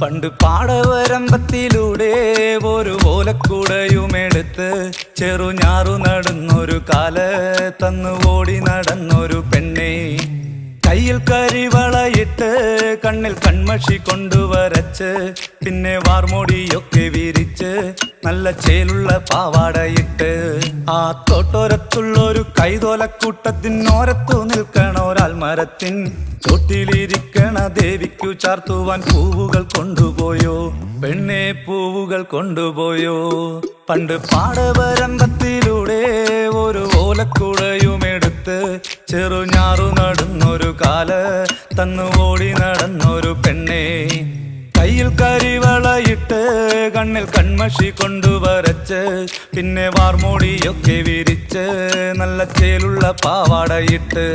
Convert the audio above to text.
പണ്ട് പാടവരമ്പത്തിലൂടെ ഒരു ഓലക്കുടയുമെടുത്ത് ചെറുഞാറു നടന്നൊരു കാല തന്നു ഓടി നടന്നൊരു പെണ്ണെ. കയ്യിൽ കരിവളയിട്ട് കണ്ണിൽ കൺമഷി കൊണ്ടുവരച്ച് പിന്നെ വാർമോടിയൊക്കെ വിരിച്ച് നല്ല ചേലുള്ള പാവാടയിട്ട് ആ തോട്ടോരത്തുള്ളൊരു കൈതോലക്കൂട്ടത്തിനോരത്തു നിൽക്കണ ഒരാൽമരത്തിൻ ചോട്ടിലിരിക്കണ ദേവിക്കു ചാർത്തുവാൻ പൂവുകൾ കൊണ്ടുപോയോ പെണ്ണെ, പൂവുകൾ കൊണ്ടുപോയോ. പണ്ട് പാടവരമ്പത്തിലൂടെ ഒരു ഓലക്കുടയുമെടുത്ത് ചെറുഞാറു നടന്നൊരു കാല തന്നു ഓടി നടന്നൊരു പെണ്ണെ. കയ്യിൽ കരിവളയിട്ട് കണ്ണിൽ കൺമഷി കൊണ്ടുവരച്ച് പിന്നെ വാർമോടിയൊക്കെ വിരിച്ച് നല്ല ചേലുള്ള പാവാടയിട്ട്